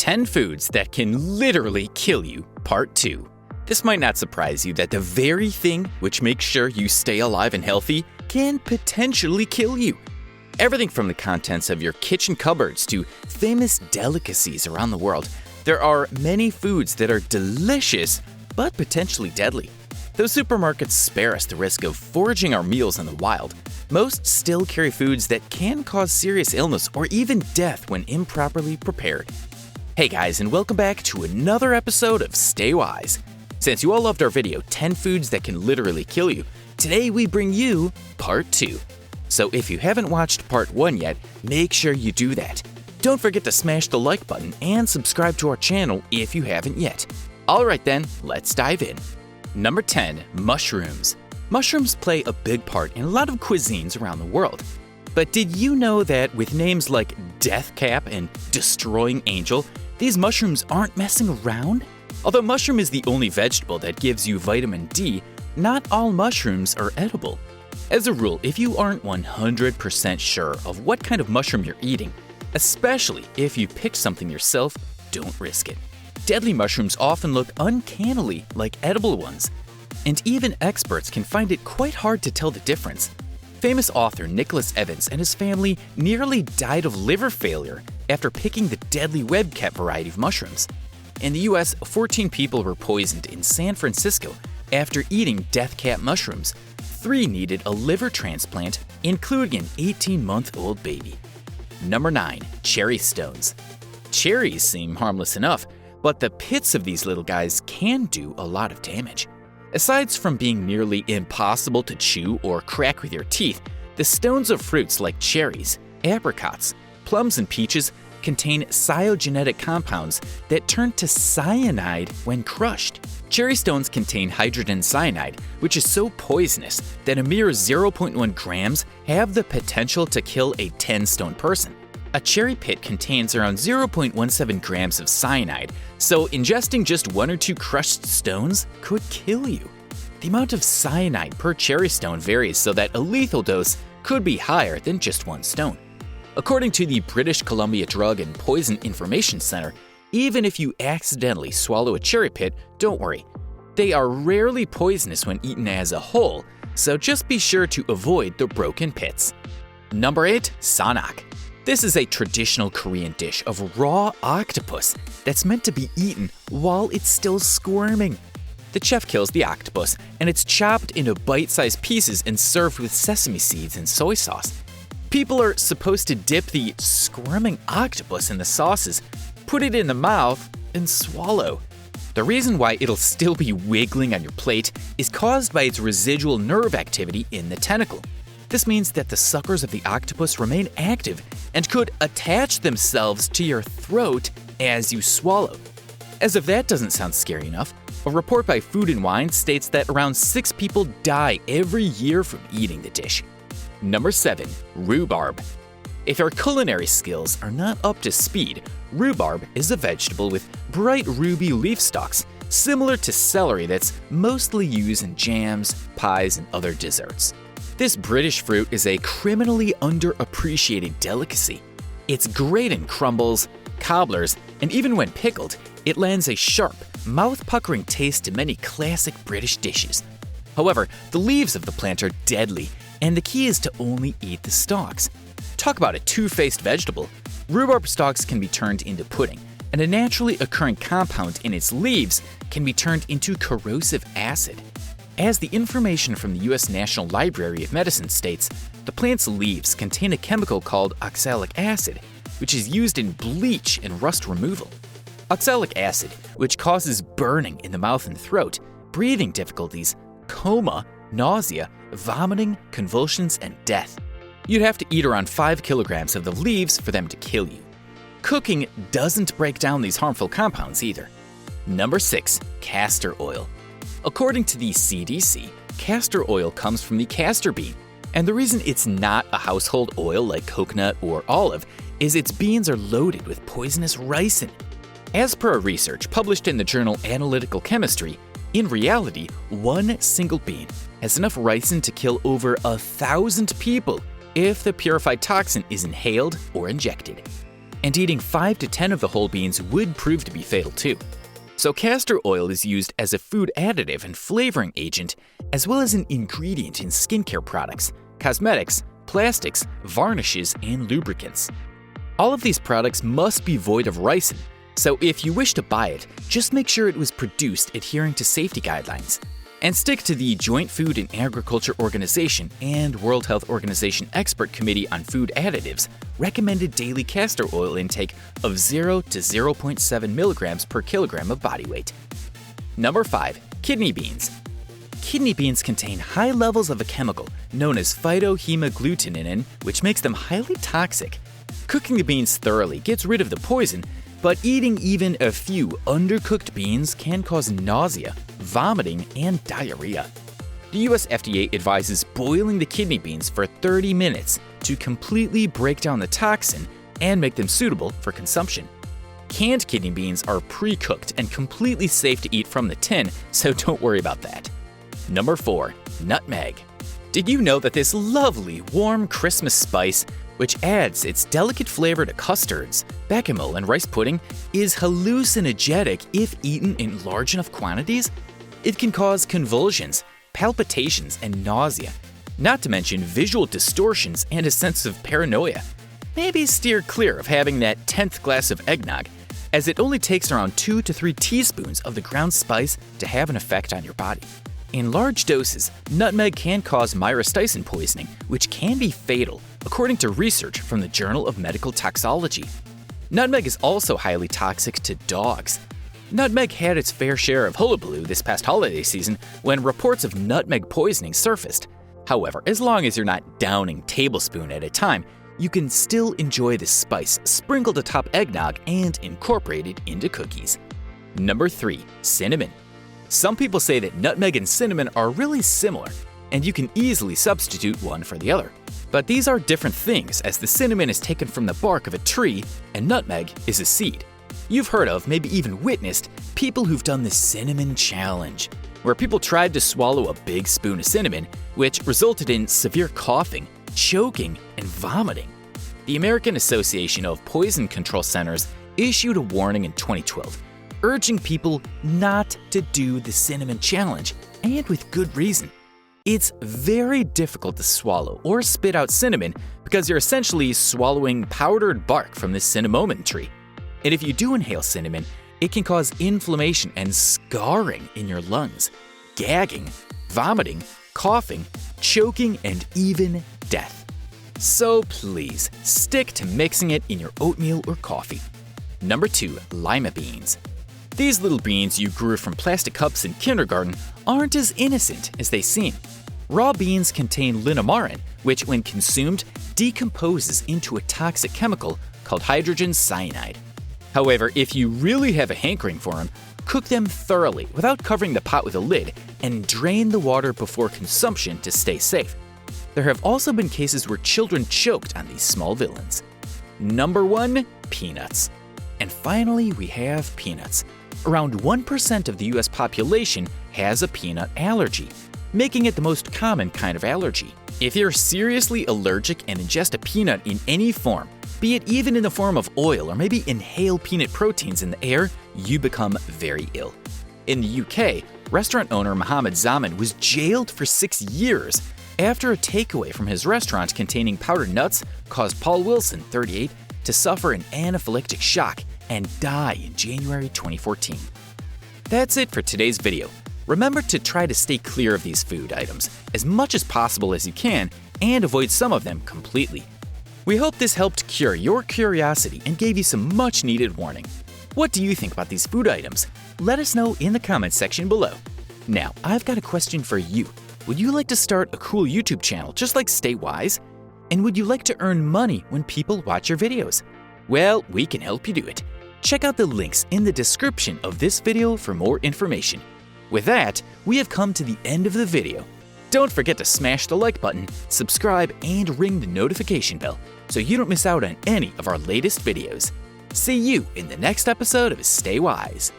10 foods that can literally kill you, Part 2. This might not surprise you that the very thing which makes sure you stay alive and healthy can potentially kill you. Everything from the contents of your kitchen cupboards to famous delicacies around the world, there are many foods that are delicious but potentially deadly. Though supermarkets spare us the risk of foraging our meals in the wild, most still carry foods that can cause serious illness or even death when improperly prepared. Hey guys, and welcome back to another episode of Stay Wise. Since you all loved our video, 10 foods that can literally kill you, today we bring you Part 2. So if you haven't watched Part 1 yet, make sure you do that. Don't forget to smash the like button and subscribe to our channel if you haven't yet. Alright then, let's dive in. Number 10. Mushrooms. Mushrooms play a big part in a lot of cuisines around the world. But did you know that with names like Death Cap and Destroying Angel, these mushrooms aren't messing around? Although mushroom is the only vegetable that gives you vitamin D, not all mushrooms are edible. As a rule, if you aren't 100% sure of what kind of mushroom you're eating, especially if you picked something yourself, don't risk it. Deadly mushrooms often look uncannily like edible ones, and even experts can find it quite hard to tell the difference. Famous author Nicholas Evans and his family nearly died of liver failure after picking the deadly webcap variety of mushrooms. In the US, 14 people were poisoned in San Francisco after eating death cap mushrooms. 3 needed a liver transplant, including an 18-month-old baby. Number 9. Cherry stones. Cherries seem harmless enough, but the pits of these little guys can do a lot of damage. Aside from being nearly impossible to chew or crack with your teeth, the stones of fruits like cherries, apricots, plums, and peaches contain cyogenetic compounds that turn to cyanide when crushed. Cherry stones contain hydrogen cyanide, which is so poisonous that a mere 0.1 grams have the potential to kill a 10-stone person. A cherry pit contains around 0.17 grams of cyanide, so ingesting just 1 or 2 crushed stones could kill you. The amount of cyanide per cherry stone varies so that a lethal dose could be higher than just 1 stone. According to the British Columbia Drug and Poison Information Center, even if you accidentally swallow a cherry pit, don't worry. They are rarely poisonous when eaten as a whole, so just be sure to avoid the broken pits. Number 8. Sanok. This is a traditional Korean dish of raw octopus that's meant to be eaten while it's still squirming. The chef kills the octopus, and it's chopped into bite-sized pieces and served with sesame seeds and soy sauce. People are supposed to dip the squirming octopus in the sauces, put it in the mouth, and swallow. The reason why it'll still be wiggling on your plate is caused by its residual nerve activity in the tentacle. This means that the suckers of the octopus remain active and could attach themselves to your throat as you swallow. As if that doesn't sound scary enough, a report by Food and Wine states that around 6 people die every year from eating the dish. Number 7. Rhubarb. If your culinary skills are not up to speed, rhubarb is a vegetable with bright ruby leaf stalks, similar to celery that's mostly used in jams, pies, and other desserts. This British fruit is a criminally underappreciated delicacy. It's great in crumbles, cobblers, and even when pickled, it lends a sharp, mouth-puckering taste to many classic British dishes. However, the leaves of the plant are deadly, and the key is to only eat the stalks. Talk about a two-faced vegetable. Rhubarb stalks can be turned into pudding, and a naturally occurring compound in its leaves can be turned into corrosive acid. As the information from the U.S. National Library of Medicine states, the plant's leaves contain a chemical called oxalic acid, which is used in bleach and rust removal. Oxalic acid, which causes burning in the mouth and throat, breathing difficulties, coma, nausea, vomiting, convulsions, and death. You'd have to eat around 5 kilograms of the leaves for them to kill you. Cooking doesn't break down these harmful compounds either. Number 6. Castor oil. According to the CDC, castor oil comes from the castor bean, and the reason it's not a household oil like coconut or olive is its beans are loaded with poisonous ricin. As per a research published in the journal Analytical Chemistry, in reality, 1 single bean has enough ricin to kill over 1,000 people if the purified toxin is inhaled or injected. and eating 5 to 10 of the whole beans would prove to be fatal too. So castor oil is used as a food additive and flavoring agent, as well as an ingredient in skincare products, cosmetics, plastics, varnishes, and lubricants. All of these products must be void of ricin, so if you wish to buy it, just make sure it was produced adhering to safety guidelines. And stick to the Joint Food and Agriculture Organization and World Health Organization Expert Committee on Food Additives recommended daily castor oil intake of 0 to 0.7 milligrams per kilogram of body weight. Number 5. Kidney beans. Kidney beans contain high levels of a chemical known as phytohemagglutinin, which makes them highly toxic. Cooking the beans thoroughly gets rid of the poison, but eating even a few undercooked beans can cause nausea, vomiting, and diarrhea. The US FDA advises boiling the kidney beans for 30 minutes to completely break down the toxin and make them suitable for consumption. Canned kidney beans are pre-cooked and completely safe to eat from the tin, so don't worry about that. Number 4. Nutmeg. Did you know that this lovely, warm Christmas spice, which adds its delicate flavor to custards, bechamel, and rice pudding, is hallucinogenic if eaten in large enough quantities? It can cause convulsions, palpitations, and nausea, not to mention visual distortions and a sense of paranoia. Maybe steer clear of having that 10th glass of eggnog, as it only takes around 2 to 3 teaspoons of the ground spice to have an effect on your body. In large doses, nutmeg can cause myristicin poisoning, which can be fatal, according to research from the Journal of Medical Toxicology. Nutmeg is also highly toxic to dogs. Nutmeg had its fair share of hullabaloo this past holiday season when reports of nutmeg poisoning surfaced. However, as long as you're not downing tablespoon at a time, you can still enjoy this spice sprinkled atop eggnog and incorporated into cookies. Number 3. Cinnamon. Some people say that nutmeg and cinnamon are really similar, and you can easily substitute one for the other. But these are different things, as the cinnamon is taken from the bark of a tree and nutmeg is a seed. You've heard of, maybe even witnessed, people who've done the cinnamon challenge, where people tried to swallow a big spoon of cinnamon, which resulted in severe coughing, choking, and vomiting. The American Association of Poison Control Centers issued a warning in 2012, urging people not to do the cinnamon challenge, and with good reason. It's very difficult to swallow or spit out cinnamon because you're essentially swallowing powdered bark from the cinnamon tree. And if you do inhale cinnamon, it can cause inflammation and scarring in your lungs, gagging, vomiting, coughing, choking, and even death. So please, stick to mixing it in your oatmeal or coffee. Number 2. Lima beans. These little beans you grew from plastic cups in kindergarten aren't as innocent as they seem. Raw beans contain linamarin, which when consumed, decomposes into a toxic chemical called hydrogen cyanide. However, if you really have a hankering for them, cook them thoroughly without covering the pot with a lid and drain the water before consumption to stay safe. There have also been cases where children choked on these small villains. Number 1. Peanuts. And finally, we have peanuts. Around 1% of the US population has a peanut allergy, making it the most common kind of allergy. If you're seriously allergic and ingest a peanut in any form, be it even in the form of oil or maybe inhale peanut proteins in the air, you become very ill. In the UK, restaurant owner Mohammed Zaman was jailed for 6 years after a takeaway from his restaurant containing powdered nuts caused Paul Wilson, 38, to suffer an anaphylactic shock and die in January 2014. That's it for today's video. Remember to try to stay clear of these food items as much as possible as you can and avoid some of them completely. We hope this helped cure your curiosity and gave you some much needed warning. What do you think about these food items? Let us know in the comments section below. Now, I've got a question for you. Would you like to start a cool YouTube channel just like Stay Wise? And would you like to earn money when people watch your videos? Well, we can help you do it. Check out the links in the description of this video for more information. With that, we have come to the end of the video. Don't forget to smash the like button, subscribe, and ring the notification bell so you don't miss out on any of our latest videos. See you in the next episode of Stay Wise.